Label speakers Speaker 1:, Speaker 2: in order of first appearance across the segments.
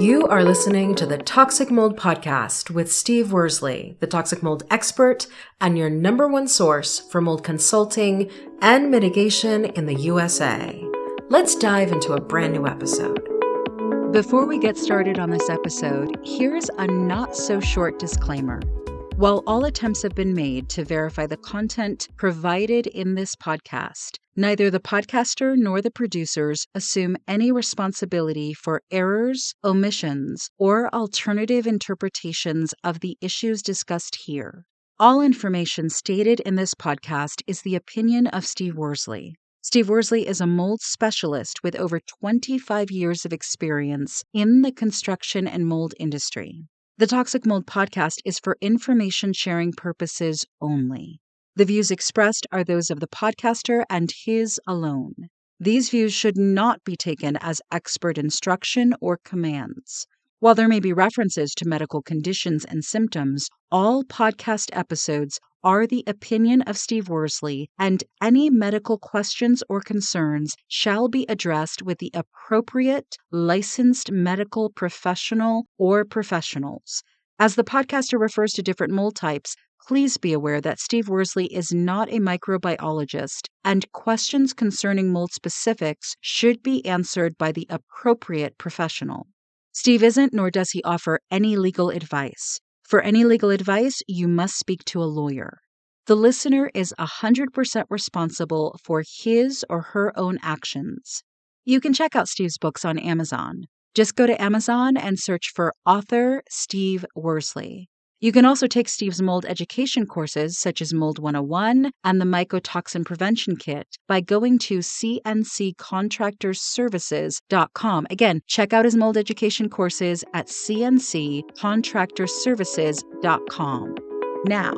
Speaker 1: You are listening to the Toxic Mold Podcast with Steve Worsley, the toxic mold expert and your number one source for mold consulting and mitigation in the USA. Let's dive into a brand new episode.
Speaker 2: Before we get started on this episode, here's a not-so-short disclaimer. While all attempts have been made to verify the content provided in this podcast, neither the podcaster nor the producers assume any responsibility for errors, omissions, or alternative interpretations of the issues discussed here. All information stated in this podcast is the opinion of Steve Worsley. Steve Worsley is a mold specialist with over 25 years of experience in the construction and mold industry. The Toxic Mold Podcast is for information sharing purposes only. The views expressed are those of the podcaster and his alone. These views should not be taken as expert instruction or commands. While there may be references to medical conditions and symptoms, all podcast episodes are the opinion of Steve Worsley, and any medical questions or concerns shall be addressed with the appropriate licensed medical professional or professionals. As the podcaster refers to different mold types, please be aware that Steve Worsley is not a microbiologist, and questions concerning mold specifics should be answered by the appropriate professional. Steve isn't, nor does he offer any legal advice. For any legal advice, you must speak to a lawyer. The listener is 100% responsible for his or her own actions. You can check out Steve's books on Amazon. Just go to Amazon and search for author Steve Worsley. You can also take Steve's mold education courses, such as Mold 101 and the Mycotoxin Prevention Kit, by going to cnccontractorservices.com. Again, check out his mold education courses at cnccontractorservices.com. Now,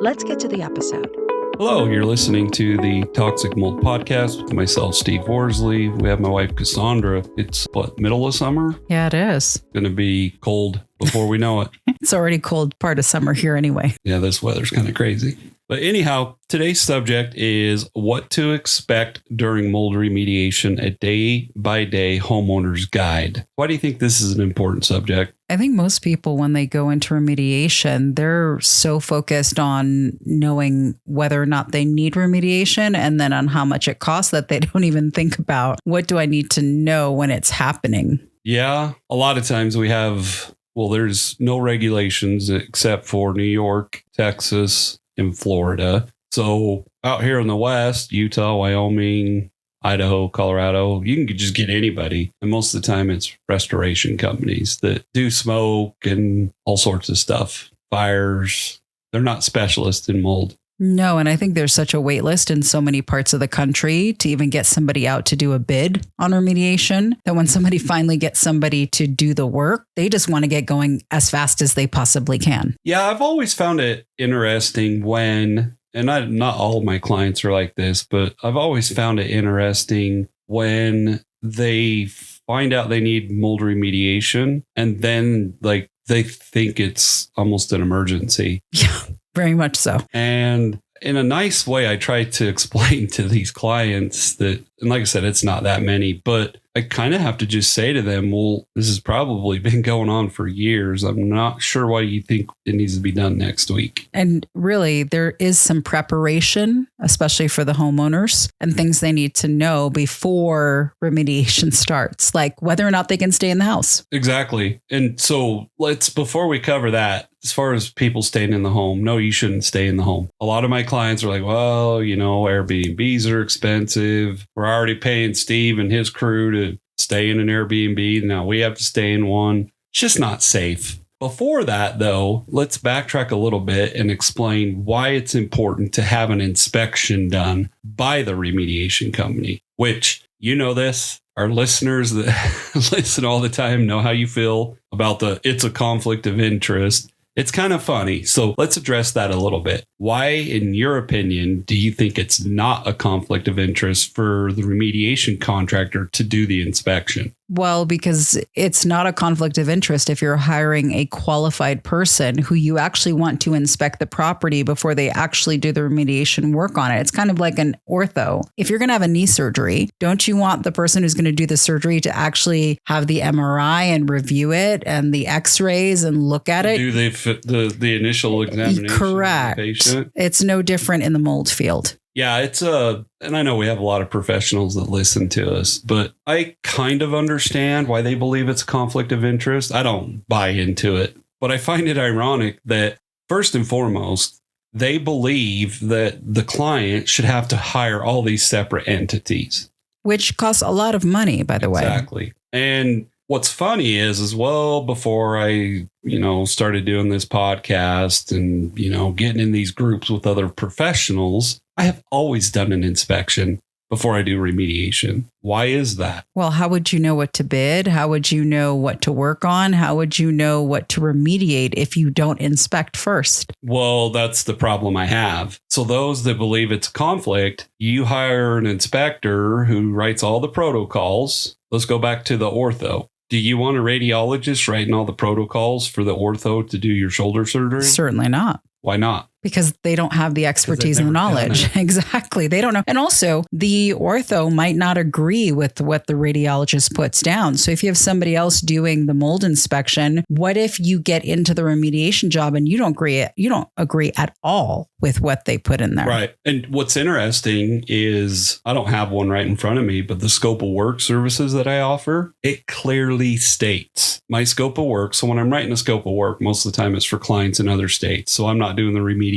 Speaker 2: let's get to the episode.
Speaker 3: Hello, you're listening to the Toxic Mold Podcast with myself, Steve Worsley. We have my wife, Cassandra. It's middle of summer?
Speaker 4: Yeah, it is.
Speaker 3: Going to be cold before we know it.
Speaker 4: It's already cold part of summer here anyway.
Speaker 3: Yeah, this weather's kind of crazy. But anyhow, today's subject is what to expect during mold remediation, a day-by-day homeowner's guide. Why do you think this is an important subject?
Speaker 4: I think most people, when they go into remediation, they're so focused on knowing whether or not they need remediation and then on how much it costs that they don't even think about what do I need to know when it's happening.
Speaker 3: Yeah, a lot of times we have, there's no regulations except for New York, Texas, in Florida. So out here in the West, Utah, Wyoming, Idaho, Colorado, you can just get anybody. And most of the time it's restoration companies that do smoke and all sorts of stuff, fires. They're not specialists in mold.
Speaker 4: No, and I think there's such a wait list in so many parts of the country to even get somebody out to do a bid on remediation that when somebody finally gets somebody to do the work, they just want to get going as fast as they possibly can.
Speaker 3: Yeah, I've always found it interesting when, and not all of my clients are like this, but I've always found it interesting when they find out they need mold remediation and then they think it's almost an emergency.
Speaker 4: Yeah. Very much so.
Speaker 3: And in a nice way, I try to explain to these clients that, and like I said, it's not that many, but I kind of have to just say to them, well, this has probably been going on for years. I'm not sure why you think it needs to be done next week.
Speaker 4: And really, there is some preparation, especially for the homeowners, and things they need to know before remediation starts, like whether or not they can stay in the house.
Speaker 3: Exactly. And so before we cover that, as far as people staying in the home, no, you shouldn't stay in the home. A lot of my clients are like, well, Airbnbs are expensive. We're already paying Steve and his crew to stay in an Airbnb. Now we have to stay in one. It's just not safe. Before that, though, let's backtrack a little bit and explain why it's important to have an inspection done by the remediation company, which, this, our listeners that listen all the time know how you feel about it's a conflict of interest. It's kind of funny. So let's address that a little bit. Why, in your opinion, do you think it's not a conflict of interest for the remediation contractor to do the inspection?
Speaker 4: Well, because it's not a conflict of interest if you're hiring a qualified person who you actually want to inspect the property before they actually do the remediation work on it. It's kind of like an ortho. If you're going to have a knee surgery, don't you want the person who's going to do the surgery to actually have the MRI and review it and the x-rays and look at it?
Speaker 3: Do the initial examination?
Speaker 4: Correct.
Speaker 3: Of the patient?
Speaker 4: It's no different in the mold field.
Speaker 3: Yeah, and I know we have a lot of professionals that listen to us, but I kind of understand why they believe it's a conflict of interest. I don't buy into it, but I find it ironic that first and foremost, they believe that the client should have to hire all these separate entities.
Speaker 4: Which costs a lot of money, by the way.
Speaker 3: Exactly. And what's funny is well, before I, started doing this podcast and, getting in these groups with other professionals, I have always done an inspection before I do remediation. Why is that?
Speaker 4: Well, how would you know what to bid? How would you know what to work on? How would you know what to remediate if you don't inspect first?
Speaker 3: Well, that's the problem I have. So those that believe it's a conflict, you hire an inspector who writes all the protocols. Let's go back to the ortho. Do you want a radiologist writing all the protocols for the ortho to do your shoulder surgery?
Speaker 4: Certainly not.
Speaker 3: Why not?
Speaker 4: Because they don't have the expertise and the knowledge. Exactly. They don't know. And also, the ortho might not agree with what the radiologist puts down. So if you have somebody else doing the mold inspection, what if you get into the remediation job and you don't agree at all with what they put in there?
Speaker 3: Right. And what's interesting is I don't have one right in front of me, but the scope of work services that I offer, it clearly states my scope of work. So when I'm writing a scope of work, most of the time it's for clients in other states. So I'm not doing the remediation.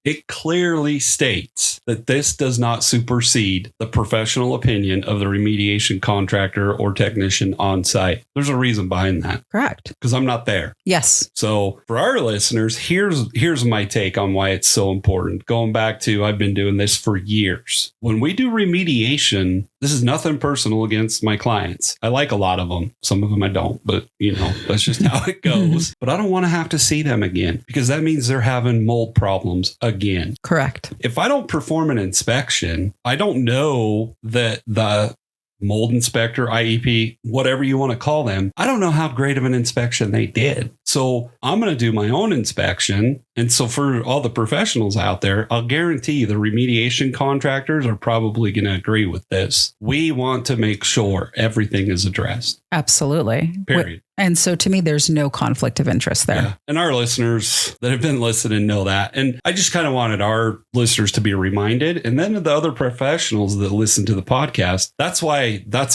Speaker 3: It clearly states that this does not supersede the professional opinion of the remediation contractor or technician on site. There's a reason behind that.
Speaker 4: Correct.
Speaker 3: Because I'm not there.
Speaker 4: Yes.
Speaker 3: So for our listeners, here's my take on why it's so important. Going back to, I've been doing this for years. When we do remediation, this is nothing personal against my clients. I like a lot of them. Some of them I don't, but that's just how it goes. But I don't want to have to see them again because that means they're having mold problems again.
Speaker 4: Correct.
Speaker 3: If I don't perform an inspection, I don't know that the mold inspector, IEP, whatever you want to call them, I don't know how great of an inspection they did. So I'm going to do my own inspection. And so for all the professionals out there, I'll guarantee the remediation contractors are probably going to agree with this. We want to make sure everything is addressed.
Speaker 4: Absolutely.
Speaker 3: Period.
Speaker 4: And so to me, there's no conflict of interest there.
Speaker 3: Yeah. And our listeners that have been listening know that. And I just kind of wanted our listeners to be reminded. And then the other professionals that listen to the podcast, that's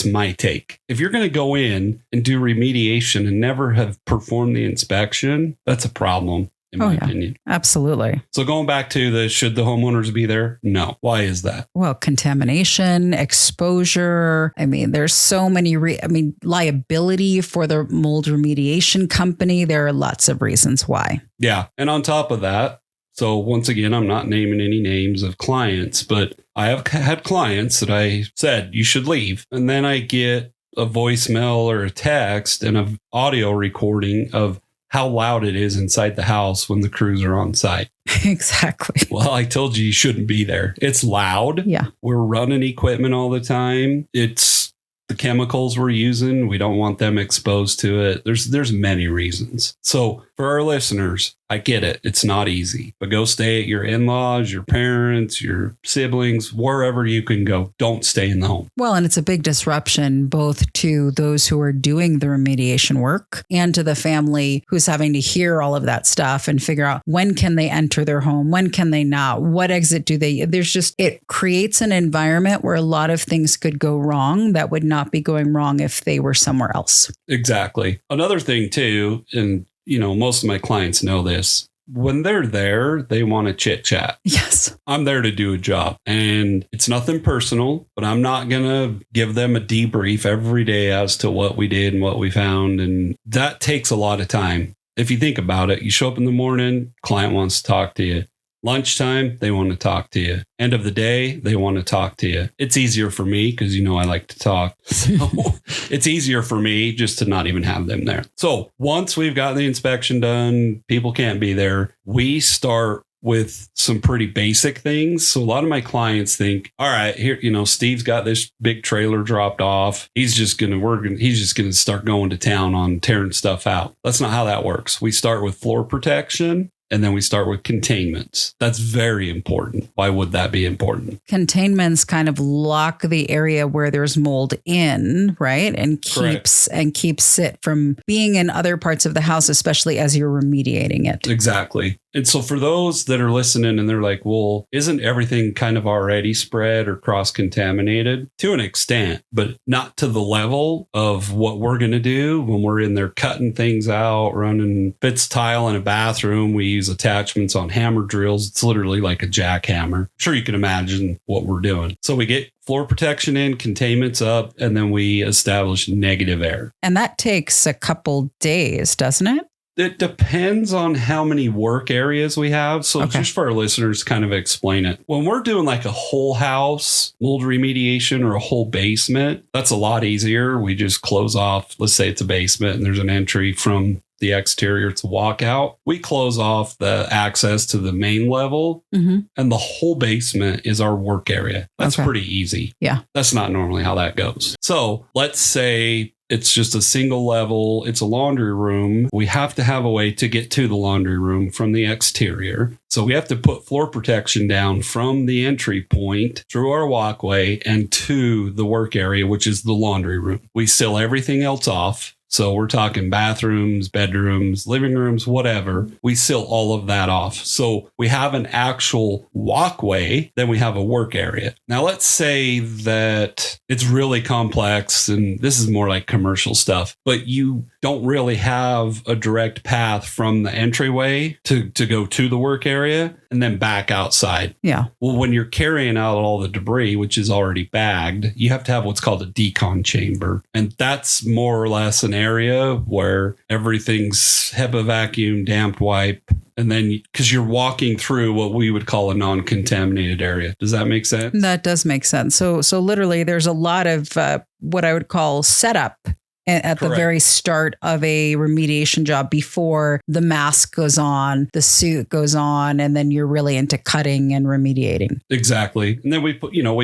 Speaker 3: my take. If you're going to go in and do remediation and never have performed the inspection, that's a problem. In my opinion.
Speaker 4: Absolutely.
Speaker 3: So going back to should the homeowners be there? No. Why is that?
Speaker 4: Well, contamination, exposure. I mean, there's so many, liability for the mold remediation company. There are lots of reasons why.
Speaker 3: Yeah. And on top of that, so once again, I'm not naming any names of clients, but I have had clients that I said, you should leave. And then I get a voicemail or a text and an audio recording of how loud it is inside the house when the crews are on site.
Speaker 4: Exactly.
Speaker 3: Well, I told you shouldn't be there. It's loud.
Speaker 4: Yeah.
Speaker 3: We're running equipment all the time. It's the chemicals we're using. We don't want them exposed to it. There's many reasons. So for our listeners, I get it. It's not easy, but go stay at your in-laws, your parents, your siblings, wherever you can go. Don't stay in the home.
Speaker 4: Well, and it's a big disruption both to those who are doing the remediation work and to the family who's having to hear all of that stuff and figure out when can they enter their home? When can they not? What exit do they? It creates an environment where a lot of things could go wrong that would not be going wrong if they were somewhere else.
Speaker 3: Exactly. Another thing too, and most of my clients know this. When they're there, they want to chit chat.
Speaker 4: Yes.
Speaker 3: I'm there to do a job and it's nothing personal, but I'm not going to give them a debrief every day as to what we did and what we found. And that takes a lot of time. If you think about it, you show up in the morning, client wants to talk to you. Lunchtime, they want to talk to you. End of the day, they want to talk to you. It's easier for me because, I like to talk. So it's easier for me just to not even have them there. So once we've got the inspection done, people can't be there. We start with some pretty basic things. So a lot of my clients think, all right, here, Steve's got this big trailer dropped off. He's just going to start going to town on tearing stuff out. That's not how that works. We start with floor protection. And then we start with containments. That's very important. Why would that be important?
Speaker 4: Containments kind of lock the area where there's mold in, right? And keeps it from being in other parts of the house, especially as you're remediating it.
Speaker 3: Exactly. And so for those that are listening and they're like, well, isn't everything kind of already spread or cross-contaminated? To an extent, but not to the level of what we're going to do when we're in there cutting things out, running fits tile in a bathroom. We use attachments on hammer drills. It's literally like a jackhammer. I'm sure you can imagine what we're doing. So we get floor protection in, containments up, and then we establish negative air.
Speaker 4: And that takes a couple days, doesn't it?
Speaker 3: It depends on how many work areas we have. So just for our listeners, kind of explain it. When we're doing like a whole house mold remediation or a whole basement, that's a lot easier. We just close off, let's say it's a basement and there's an entry from the exterior to walk out. We close off the access to the main level and the whole basement is our work area. That's pretty easy.
Speaker 4: Yeah.
Speaker 3: That's not normally how that goes. So let's say it's just a single level. It's a laundry room. We have to have a way to get to the laundry room from the exterior. So we have to put floor protection down from the entry point through our walkway and to the work area, which is the laundry room. We seal everything else off. So we're talking bathrooms, bedrooms, living rooms, whatever. We seal all of that off. So we have an actual walkway, then we have a work area. Now, let's say that it's really complex, and this is more like commercial stuff, but you don't really have a direct path from the entryway to go to the work area and then back outside.
Speaker 4: Yeah.
Speaker 3: Well, when you're carrying out all the debris, which is already bagged, you have to have what's called a decon chamber. And that's more or less an area where everything's HEPA vacuum, damp wipe, and then because you're walking through what we would call a non-contaminated area. Does that make sense?
Speaker 4: That does make sense. So literally there's a lot of what I would call setup at the very start of a remediation job before the mask goes on, the suit goes on, and then you're really into cutting and remediating.
Speaker 3: Exactly. And then we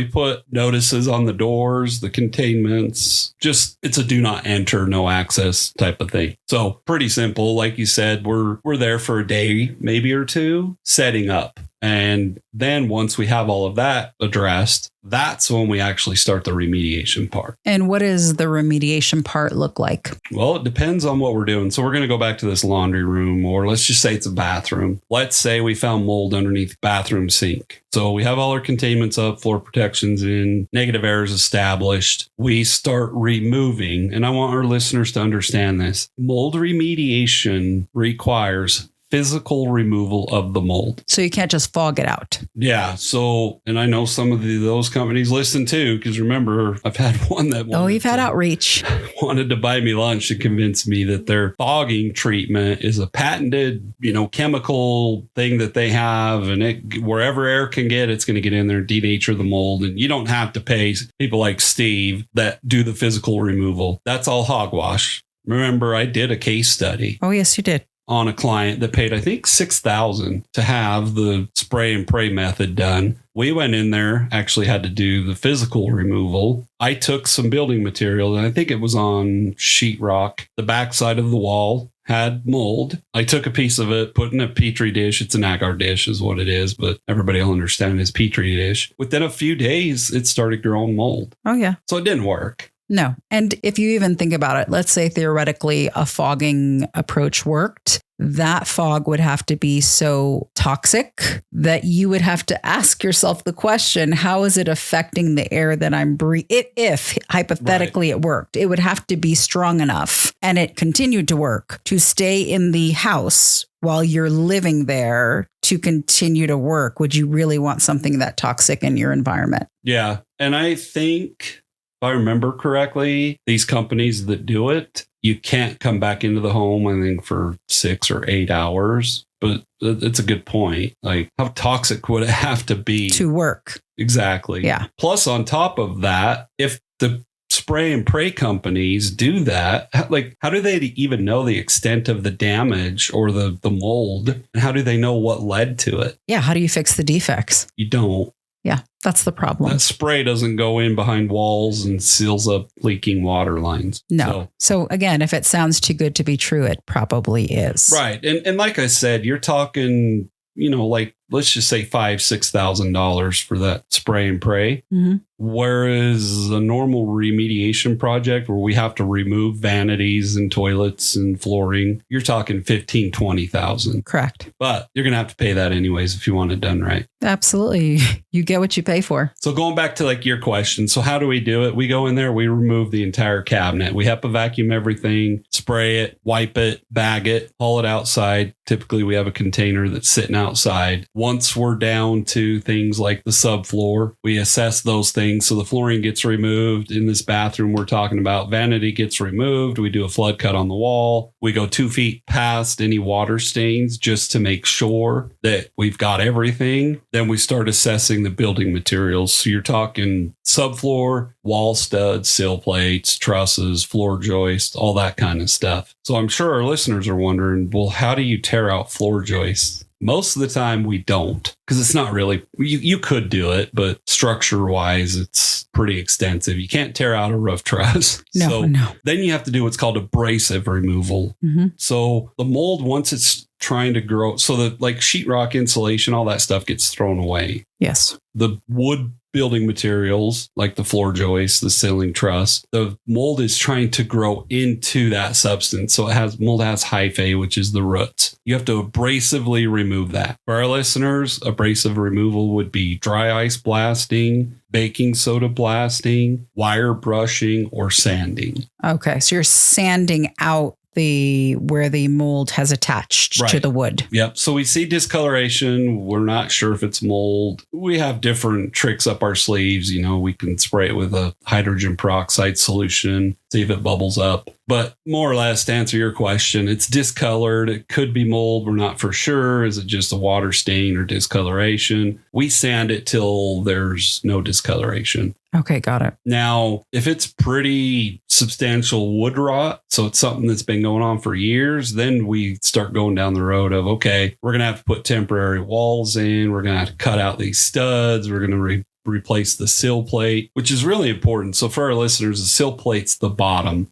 Speaker 3: put notices on the doors, the containments, just it's a do not enter, no access type of thing. So pretty simple. Like you said, we're there for a day, maybe or two, setting up. And then once we have all of that addressed, that's when we actually start the remediation part.
Speaker 4: And what does the remediation part look like?
Speaker 3: Well, it depends on what we're doing. So we're going to go back to this laundry room, or let's just say it's a bathroom. Let's say we found mold underneath the bathroom sink. So we have all our containments up, floor protections in, negative air is established. We start removing, and I want our listeners to understand this. Mold remediation requires physical removal of the mold.
Speaker 4: So you can't just fog it out.
Speaker 3: Yeah. So, and I know some of those companies listen too, because remember, I've had one that
Speaker 4: you've had outreach.
Speaker 3: Wanted to buy me lunch to convince me that their fogging treatment is a patented, chemical thing that they have, and wherever air can get, it's going to get in there and denature the mold. And you don't have to pay people like Steve that do the physical removal. That's all hogwash. Remember, I did a case study.
Speaker 4: Oh, yes, you did.
Speaker 3: On a client that paid, I think, $6,000 to have the spray and pray method done. We went in there, actually had to do the physical removal. I took some building material, and I think it was on sheetrock. The backside of the wall had mold. I took a piece of it, put in a Petri dish. It's an agar dish is what it is, but everybody will understand it as Petri dish. Within a few days, it started growing mold.
Speaker 4: Oh, yeah.
Speaker 3: So it didn't work.
Speaker 4: No. And if you even think about it, let's say theoretically a fogging approach worked, that fog would have to be so toxic that you would have to ask yourself the question, how is it affecting the air that I'm breathing? If hypothetically it worked, it would have to be strong enough, and it continued to work, to stay in the house while you're living there to continue to work. Would you really want something that toxic in your environment?
Speaker 3: Yeah. And I think, if I remember correctly, these companies that do it, you can't come back into the home, I think, for 6 or 8 hours. But it's a good point. Like, how toxic would it have to be
Speaker 4: to work?
Speaker 3: Exactly.
Speaker 4: Yeah.
Speaker 3: Plus, on top of that, if the spray and pray companies do that, like, how do they even know the extent of the damage or the mold? And how do they know what led to it?
Speaker 4: Yeah. How do you fix the defects?
Speaker 3: You don't.
Speaker 4: Yeah, that's the problem.
Speaker 3: That spray doesn't go in behind walls and seals up leaking water lines.
Speaker 4: No. So again, if it sounds too good to be true, it probably is.
Speaker 3: Right. And like I said, you're talking, like, let's just say $5,000-$6,000 for that spray and pray.
Speaker 4: Mm-hmm.
Speaker 3: Whereas a normal remediation project where we have to remove vanities and toilets and flooring, you're talking $15,000-$20,000.
Speaker 4: Correct.
Speaker 3: But you're going to have to pay that anyways if you want it done right.
Speaker 4: Absolutely. You get what you pay for.
Speaker 3: So going back to like your question. So how do we do it? We go in there, we remove the entire cabinet. We HEPA vacuum everything, spray it, wipe it, bag it, haul it outside. Typically we have a container that's sitting outside. Once we're down to things like the subfloor, we assess those things. So the flooring gets removed. In this bathroom we're talking about, vanity gets removed. We do a flood cut on the wall. We go 2 feet past any water stains just to make sure that we've got everything. Then we start assessing the building materials. So you're talking subfloor, wall studs, sill plates, trusses, floor joists, all that kind of stuff. So I'm sure our listeners are wondering, well, how do you tear out floor joists? Most of the time we don't, because it's not really, you could do it, but structure wise, it's pretty extensive. You can't tear out a roof truss.
Speaker 4: No.
Speaker 3: Then you have to do what's called abrasive removal.
Speaker 4: Mm-hmm.
Speaker 3: So the mold, once it's trying to grow, so that like sheetrock insulation, all that stuff gets thrown away.
Speaker 4: Yes.
Speaker 3: The wood building materials like the floor joist, the ceiling truss, the mold is trying to grow into that substance. So mold has hyphae, which is the roots. You have to abrasively remove that. For our listeners, abrasive removal would be dry ice blasting, baking soda blasting, wire brushing, or sanding.
Speaker 4: Okay. So you're sanding out where the mold has attached to the wood.
Speaker 3: Yep. So we see discoloration. We're not sure if it's mold. We have different tricks up our sleeves. We can spray it with a hydrogen peroxide solution, see if it bubbles up. But more or less, to answer your question, it's discolored. It could be mold. We're not for sure. Is it just a water stain or discoloration? We sand it till there's no discoloration.
Speaker 4: Okay, got it.
Speaker 3: Now, if it's pretty substantial wood rot, so it's something that's been going on for years, then we start going down the road of, okay, we're going to have to put temporary walls in. We're going to have to cut out these studs. We're going to replace the sill plate, which is really important. So for our listeners, the sill plate's the bottom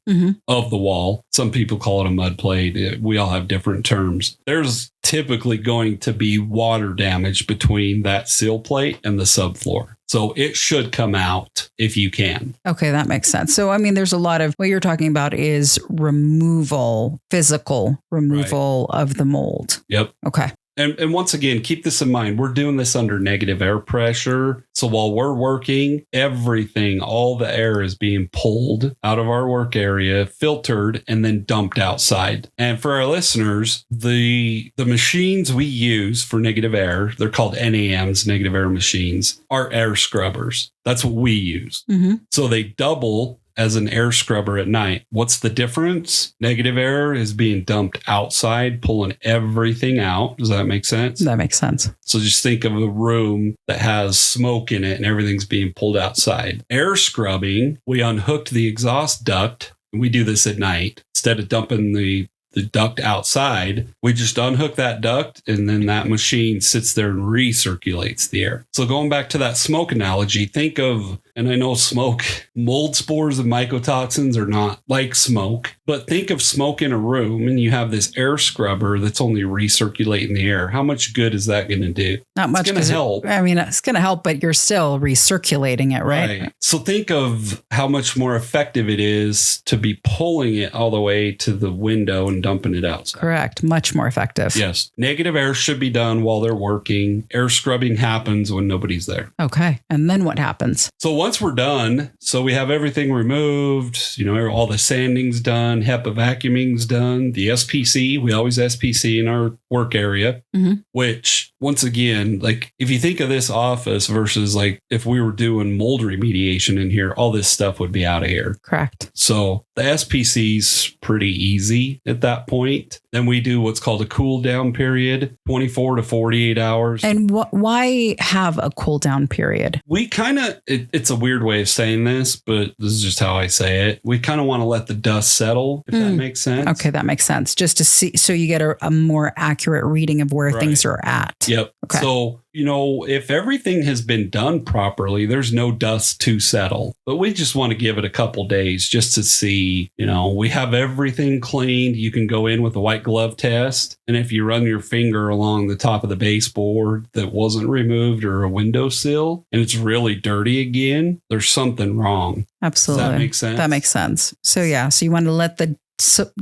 Speaker 3: of the wall. Some people call it a mud plate. We all have different terms. There's typically going to be water damage between that sill plate and the subfloor. So it should come out if you can.
Speaker 4: Okay, that makes sense. So, I mean, there's a lot of what you're talking about is physical removal of the mold.
Speaker 3: Yep.
Speaker 4: Okay.
Speaker 3: And once again, keep this in mind. We're doing this under negative air pressure. So while we're working, all the air is being pulled out of our work area, filtered, and then dumped outside. And for our listeners, the machines we use for negative air, they're called NAMs, negative air machines, are air scrubbers. That's what we use. Mm-hmm. So they double as an air scrubber at night. What's the difference? Negative air is being dumped outside, pulling everything out. Does that make sense?
Speaker 4: That makes sense.
Speaker 3: So just think of a room that has smoke in it and everything's being pulled outside. Air scrubbing, we unhooked the exhaust duct. And we do this at night. Instead of dumping the duct outside, we just unhook that duct and then that machine sits there and recirculates the air. So going back to that smoke analogy, think of, and I know smoke, mold spores and mycotoxins are not like smoke, but think of smoke in a room and you have this air scrubber that's only recirculating the air. How much good is that going to do?
Speaker 4: Not much.
Speaker 3: It's going to help.
Speaker 4: It's going to help, but you're still recirculating it, right?
Speaker 3: So think of how much more effective it is to be pulling it all the way to the window and dumping it outside.
Speaker 4: Correct. Much more effective.
Speaker 3: Yes. Negative air should be done while they're working. Air scrubbing happens when nobody's there.
Speaker 4: Okay. And then what happens?
Speaker 3: So once we're done, so we have everything removed, all the sanding's done, HEPA vacuuming's done, the SPC, we always SPC in our work area, which once again, like if you think of this office versus like if we were doing mold remediation in here, all this stuff would be out of here.
Speaker 4: Correct.
Speaker 3: So the SPC's pretty easy at that point. Then we do what's called a cool down period, 24 to 48 hours.
Speaker 4: And why have a cool down period?
Speaker 3: We kind of, it's a weird way of saying this, but this is just how I say it. We kind of want to let the dust settle, if that makes sense.
Speaker 4: Okay, that makes sense. Just to see, so you get a more accurate reading of where things are at.
Speaker 3: Yep.
Speaker 4: Okay.
Speaker 3: So, you know, if everything has been done properly, there's no dust to settle. But we just want to give it a couple days just to see, you know, we have everything cleaned. You can go in with a white glove test. And if you run your finger along the top of the baseboard that wasn't removed or a windowsill and it's really dirty again, there's something wrong.
Speaker 4: Absolutely.
Speaker 3: Does that make sense?
Speaker 4: That makes sense. So yeah, so you want to let the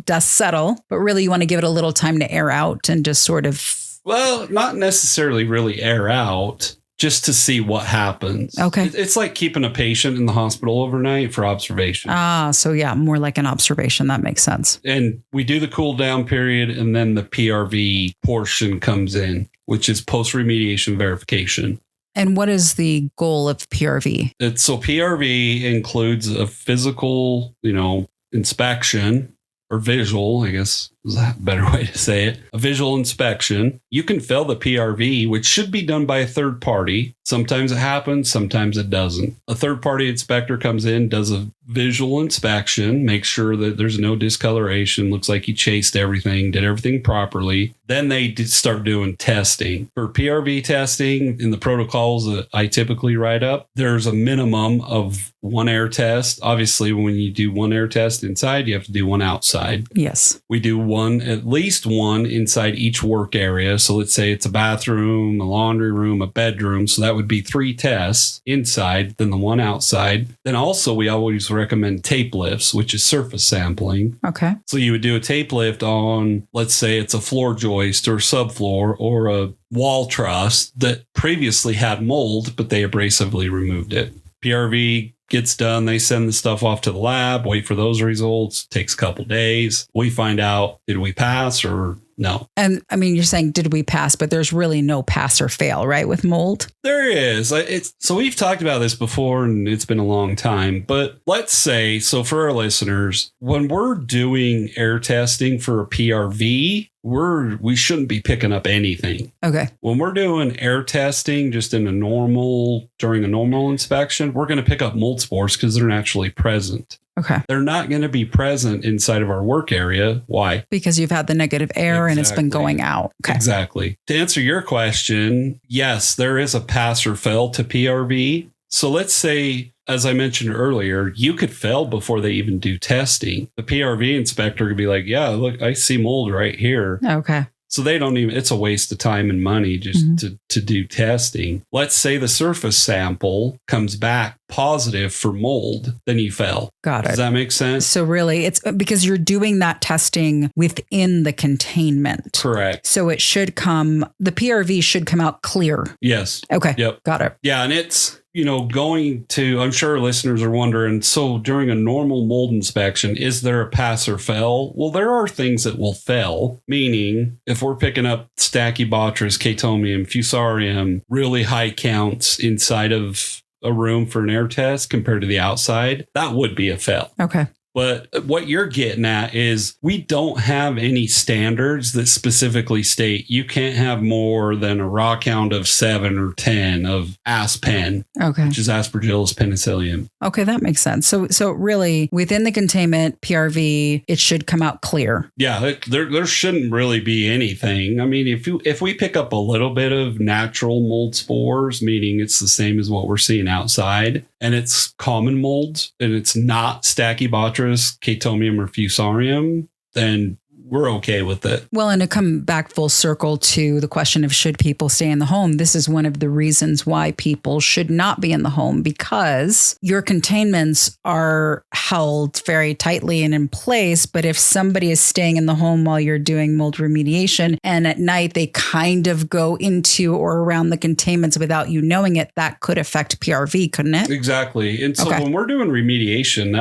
Speaker 4: dust settle, but really you want to give it a little time to air out and just sort of...
Speaker 3: Well, not necessarily really air out, just to see what happens.
Speaker 4: Okay.
Speaker 3: It's like keeping a patient in the hospital overnight for observation.
Speaker 4: So yeah, more like an observation. That makes sense.
Speaker 3: And we do the cool down period, and then the PRV portion comes in, which is post remediation verification.
Speaker 4: And what is the goal of PRV?
Speaker 3: So PRV includes a physical, you know, inspection, or visual, I guess is a better way to say it, a visual inspection. You can fail the PRV, which should be done by a third party. Sometimes it happens, sometimes it doesn't. A third party inspector comes in, does a visual inspection, makes sure that there's no discoloration, looks like he chased everything, did everything properly. Then they start doing testing. For PRV testing, in the protocols that I typically write up, there's a minimum of one air test. Obviously, when you do one air test inside, you have to do one outside.
Speaker 4: Yes.
Speaker 3: We do at least one inside each work area. So let's say it's a bathroom, a laundry room, a bedroom. So that would be 3 tests inside, then the one outside. Then also we always recommend tape lifts, which is surface sampling.
Speaker 4: Okay.
Speaker 3: So you would do a tape lift on, let's say it's a floor joist or subfloor or a wall truss that previously had mold, but they abrasively removed it. PRV gets done. They send the stuff off to the lab, wait for those results. Takes a couple days. We find out, did we pass or no?
Speaker 4: And I mean, you're saying, did we pass? But there's really no pass or fail, right? With mold?
Speaker 3: There is. So we've talked about this before and it's been a long time, but let's say, so for our listeners, when we're doing air testing for a PRV, we shouldn't be picking up anything.
Speaker 4: Okay.
Speaker 3: When we're doing air testing, just during a normal inspection, we're going to pick up mold spores because they're naturally present.
Speaker 4: Okay.
Speaker 3: They're not going to be present inside of our work area. Why?
Speaker 4: Because you've had the negative air and it's been going out. Okay.
Speaker 3: Exactly. To answer your question, yes, there is a pass or fail to PRV. So let's say, as I mentioned earlier, you could fail before they even do testing. The PRV inspector could be like, yeah, look, I see mold right here.
Speaker 4: Okay.
Speaker 3: So they don't even, it's a waste of time and money just to do testing. Let's say the surface sample comes back positive for mold, then you fail.
Speaker 4: Got it.
Speaker 3: Does that make sense?
Speaker 4: So really, it's because you're doing that testing within the containment.
Speaker 3: Correct.
Speaker 4: So the PRV should come out clear.
Speaker 3: Yes.
Speaker 4: Okay.
Speaker 3: Yep.
Speaker 4: Got it.
Speaker 3: Yeah. And it's, I'm sure listeners are wondering, so during a normal mold inspection, is there a pass or fail? Well, there are things that will fail, meaning if we're picking up Stachybotrys, Chaetomium, Fusarium, really high counts inside of a room for an air test compared to the outside, that would be a fail.
Speaker 4: Okay.
Speaker 3: But what you're getting at is we don't have any standards that specifically state you can't have more than a raw count of 7 or 10 of Aspen, which is Aspergillus penicillium.
Speaker 4: Okay, that makes sense. So really, within the containment PRV, it should come out clear.
Speaker 3: Yeah, there shouldn't really be anything. I mean, if we pick up a little bit of natural mold spores, meaning it's the same as what we're seeing outside, and it's common molds, and it's not Stachybotrys, Chaetomium, or Fusarium, then we're okay with it.
Speaker 4: Well, and to come back full circle to the question of should people stay in the home, this is one of the reasons why people should not be in the home, because your containments are held very tightly and in place. But if somebody is staying in the home while you're doing mold remediation and at night they kind of go into or around the containments without you knowing it, that could affect PRV, couldn't it?
Speaker 3: Exactly. And so when we're doing remediation,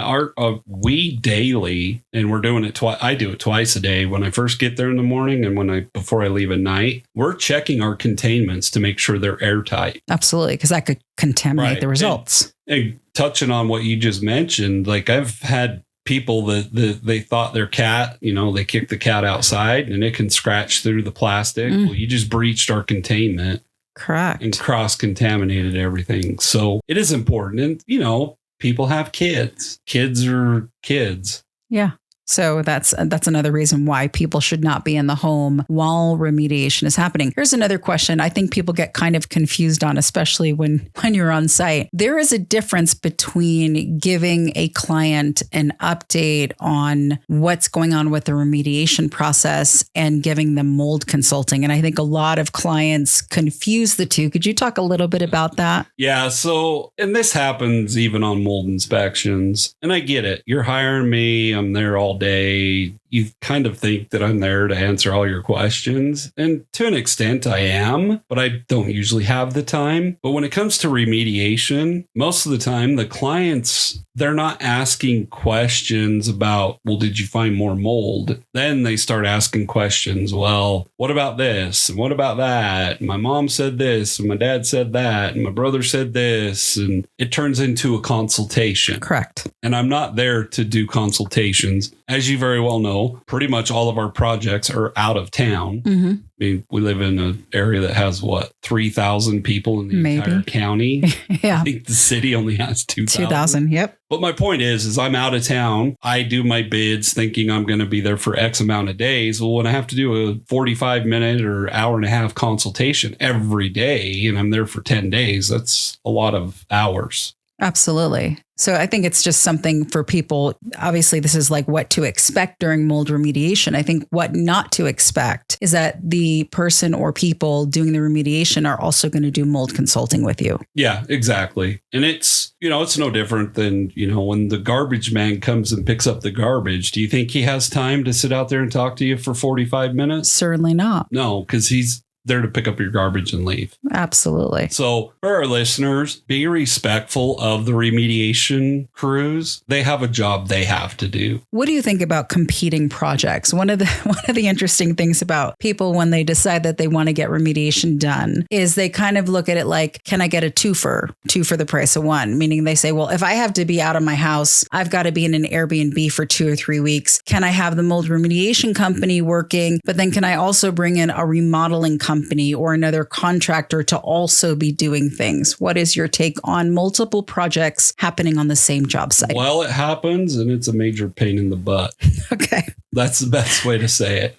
Speaker 3: we daily, and we're doing it I do it twice a day. day. When I first get there in the morning and before I leave at night, we're checking our containments to make sure they're airtight.
Speaker 4: Absolutely. Because that could contaminate the results.
Speaker 3: And touching on what you just mentioned, like I've had people that they thought their cat, they kicked the cat outside and it can scratch through the plastic. Well, you just breached our containment.
Speaker 4: Correct.
Speaker 3: And cross-contaminated everything. So it is important. And, people have kids. Kids are kids.
Speaker 4: Yeah. So that's another reason why people should not be in the home while remediation is happening. Here's another question I think people get kind of confused on, especially when you're on site. There is a difference between giving a client an update on what's going on with the remediation process and giving them mold consulting. And I think a lot of clients confuse the two. Could you talk a little bit about that?
Speaker 3: Yeah. So, and this happens even on mold inspections. And I get it. You're hiring me. I'm there all day. You kind of think that I'm there to answer all your questions. And to an extent, I am, but I don't usually have the time. But when it comes to remediation, most of the time, the clients, they're not asking questions about, well, did you find more mold? Then they start asking questions. Well, what about this? And what about that? My mom said this, and my dad said that, and my brother said this. And it turns into a consultation.
Speaker 4: Correct.
Speaker 3: And I'm not there to do consultations. As you very well know, pretty much all of our projects are out of town.
Speaker 4: Mm-hmm.
Speaker 3: I mean, we live in an area that has 3,000 people in the entire county.
Speaker 4: Yeah.
Speaker 3: I think the city only has 2,000.
Speaker 4: 2,000. Yep.
Speaker 3: But my point is I'm out of town. I do my bids thinking I'm going to be there for X amount of days. Well, when I have to do a 45-minute or hour and a half consultation every day, and I'm there for 10 days, that's a lot of hours.
Speaker 4: Absolutely. So I think it's just something for people. Obviously, this is like what to expect during mold remediation. I think what not to expect is that the person or people doing the remediation are also going to do mold consulting with you.
Speaker 3: Yeah, exactly. And it's no different than, when the garbage man comes and picks up the garbage. Do you think he has time to sit out there and talk to you for 45 minutes?
Speaker 4: Certainly not.
Speaker 3: No, because he's there to pick up your garbage and leave.
Speaker 4: Absolutely.
Speaker 3: So for our listeners, be respectful of the remediation crews. They have a job they have to do.
Speaker 4: What do you think about competing projects? One of the interesting things about people when they decide that they want to get remediation done is they kind of look at it like, can I get a two for the price of one? Meaning they say, well, if I have to be out of my house, I've got to be in an Airbnb for 2 or 3 weeks. Can I have the mold remediation company working? But then can I also bring in a remodeling company or another contractor to also be doing things? What is your take on multiple projects happening on the same job site?
Speaker 3: Well, it happens and it's a major pain in the butt.
Speaker 4: Okay.
Speaker 3: That's the best way to say it.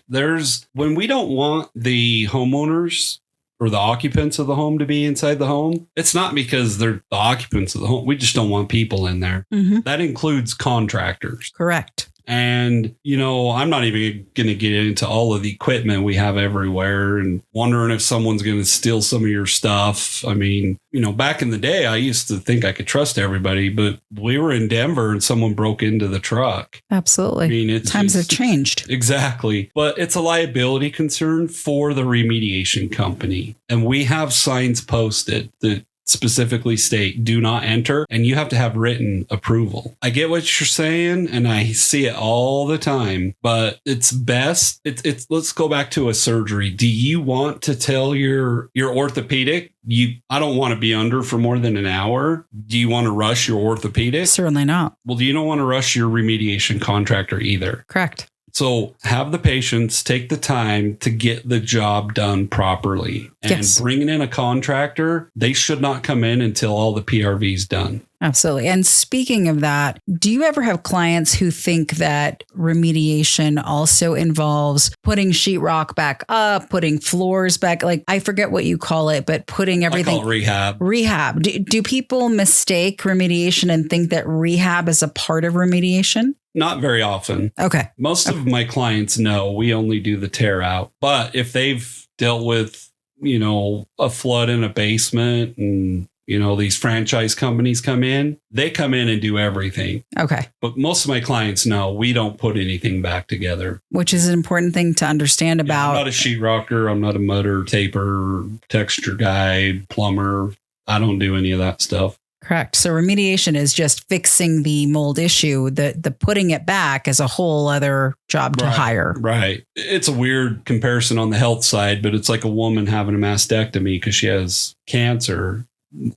Speaker 3: When we don't want the homeowners or the occupants of the home to be inside the home, it's not because they're the occupants of the home. We just don't want people in there. Mm-hmm. That includes contractors.
Speaker 4: Correct.
Speaker 3: And, I'm not even going to get into all of the equipment we have everywhere and wondering if someone's going to steal some of your stuff. I mean, back in the day, I used to think I could trust everybody, but we were in Denver and someone broke into the truck.
Speaker 4: Absolutely.
Speaker 3: I mean,
Speaker 4: times have changed.
Speaker 3: Exactly. But it's a liability concern for the remediation company. And we have signs posted that specifically state do not enter, and you have to have written approval. I get what you're saying, and I see it all the time, but it's best. It's let's go back to a surgery. Do you want to tell your orthopedic, I don't want to be under for more than an hour? Do you want to rush your orthopedic?
Speaker 4: Certainly not.
Speaker 3: Well, you don't want to rush your remediation contractor either.
Speaker 4: Correct.
Speaker 3: So have the patients take the time to get the job done properly. And bringing in a contractor, they should not come in until all the PRV's done.
Speaker 4: Absolutely. And speaking of that, do you ever have clients who think that remediation also involves putting sheetrock back up, putting floors back? Like, I forget what you call it, but putting everything.
Speaker 3: I call it rehab.
Speaker 4: Rehab. Do people mistake remediation and think that rehab is a part of remediation?
Speaker 3: Not very often.
Speaker 4: Okay.
Speaker 3: Most of my clients know we only do the tear out. But if they've dealt with, a flood in a basement and, these franchise companies come in and do everything.
Speaker 4: Okay.
Speaker 3: But most of my clients know we don't put anything back together.
Speaker 4: Which is an important thing to understand about.
Speaker 3: I'm not a sheetrocker. I'm not a mudder, taper, texture guy, plumber. I don't do any of that stuff.
Speaker 4: Correct. So remediation is just fixing the mold issue. The putting it back is a whole other job to hire.
Speaker 3: Right. It's a weird comparison on the health side, but it's like a woman having a mastectomy because she has cancer.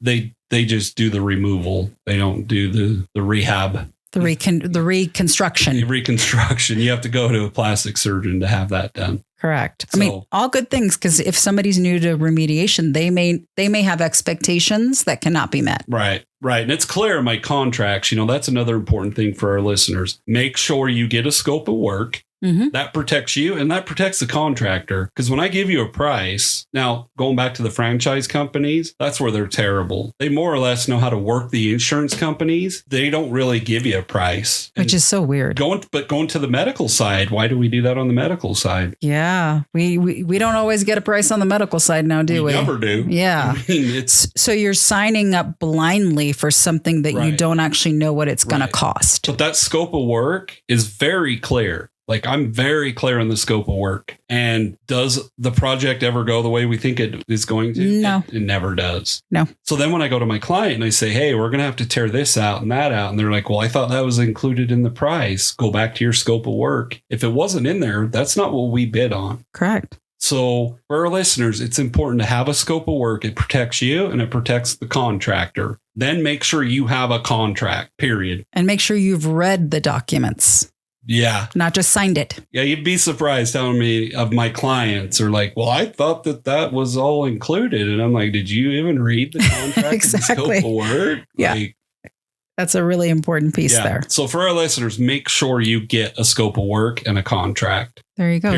Speaker 3: They just do the removal. They don't do the rehab. The
Speaker 4: reconstruction.
Speaker 3: Reconstruction. You have to go to a plastic surgeon to have that done.
Speaker 4: Correct. I mean, all good things, because if somebody's new to remediation, they may have expectations that cannot be met.
Speaker 3: Right. Right. And it's clear in my contracts, that's another important thing for our listeners. Make sure you get a scope of work. Mm-hmm. That protects you and that protects the contractor. Because when I give you a price, now going back to the franchise companies, that's where they're terrible. They more or less know how to work the insurance companies. They don't really give you a price.
Speaker 4: Which is so weird.
Speaker 3: Going to the medical side, why do we do that on the medical side?
Speaker 4: Yeah. We don't always get a price on the medical side now, do we?
Speaker 3: Never do.
Speaker 4: Yeah. I mean, so you're signing up blindly for something that you don't actually know what it's going to cost.
Speaker 3: But that scope of work is very clear. Like, I'm very clear on the scope of work. And does the project ever go the way we think it is going to?
Speaker 4: No.
Speaker 3: It never does.
Speaker 4: No.
Speaker 3: So then when I go to my client and I say, hey, we're going to have to tear this out and that out. And they're like, well, I thought that was included in the price. Go back to your scope of work. If it wasn't in there, that's not what we bid on.
Speaker 4: Correct.
Speaker 3: So for our listeners, it's important to have a scope of work. It protects you and it protects the contractor. Then make sure you have a contract, period.
Speaker 4: And make sure you've read the documents.
Speaker 3: Yeah.
Speaker 4: Not just signed it.
Speaker 3: Yeah, you'd be surprised how many of my clients are like, well, I thought that was all included. And I'm like, did you even read the contract?
Speaker 4: Exactly.
Speaker 3: And the scope of work?
Speaker 4: Yeah. That's a really important piece there.
Speaker 3: So for our listeners, make sure you get a scope of work and a contract.
Speaker 4: There you go.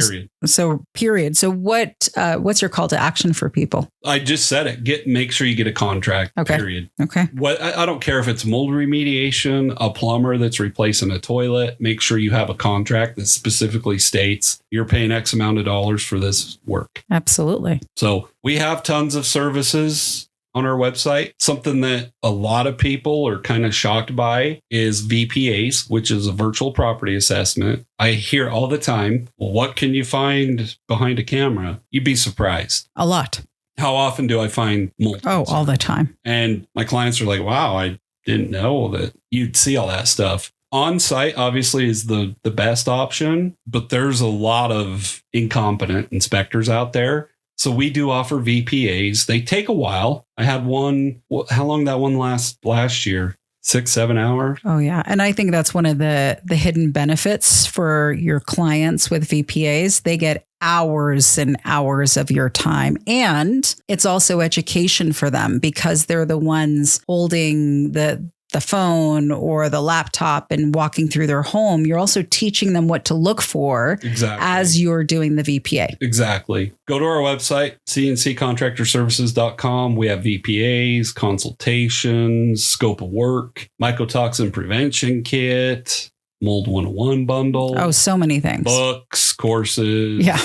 Speaker 3: Period.
Speaker 4: So what's your call to action for people?
Speaker 3: I just said it. Make sure you get a contract.
Speaker 4: Okay.
Speaker 3: Period.
Speaker 4: Okay.
Speaker 3: I don't care if it's mold remediation, a plumber that's replacing a toilet. Make sure you have a contract that specifically states you're paying X amount of dollars for this work.
Speaker 4: Absolutely.
Speaker 3: So we have tons of services on our website. Something that a lot of people are kind of shocked by is VPAs, which is a virtual property assessment. I hear all the time, well, what can you find behind a camera? You'd be surprised.
Speaker 4: A lot.
Speaker 3: How often do I find mold?
Speaker 4: Oh, all the time.
Speaker 3: And my clients are like, wow, I didn't know that you'd see all that stuff. On-site obviously is the best option, but there's a lot of incompetent inspectors out there. So we do offer VPAs. They take a while. I had one. How long did that one last year? 6-7 hours.
Speaker 4: Oh, yeah. And I think that's one of the hidden benefits for your clients with VPAs. They get hours and hours of your time. And it's also education for them because they're the ones holding the phone or the laptop and walking through their home. You're also teaching them what to look for as you're doing the VPA.
Speaker 3: Exactly. Go to our website, cnccontractorservices.com. We have VPAs, consultations, scope of work, mycotoxin prevention kit, Mold 101 bundle.
Speaker 4: Oh, so many things.
Speaker 3: Books, courses.
Speaker 4: Yeah.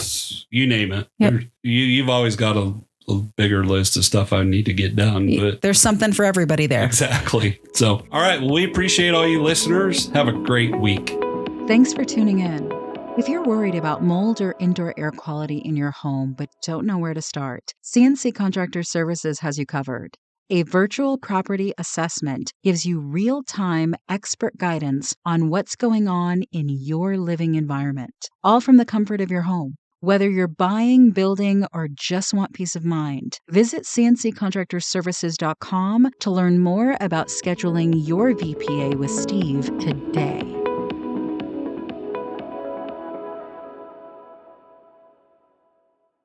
Speaker 3: You name it.
Speaker 4: Yep.
Speaker 3: You've always got a bigger list of stuff I need to get done. But
Speaker 4: there's something for everybody there.
Speaker 3: Exactly. So, all right. Well, we appreciate all you listeners. Have a great week.
Speaker 2: Thanks for tuning in. If you're worried about mold or indoor air quality in your home but don't know where to start, CNC Contractor Services has you covered. A virtual property assessment gives you real-time expert guidance on what's going on in your living environment, all from the comfort of your home. Whether you're buying, building, or just want peace of mind, visit cnccontractorservices.com to learn more about scheduling your VPA with Steve today.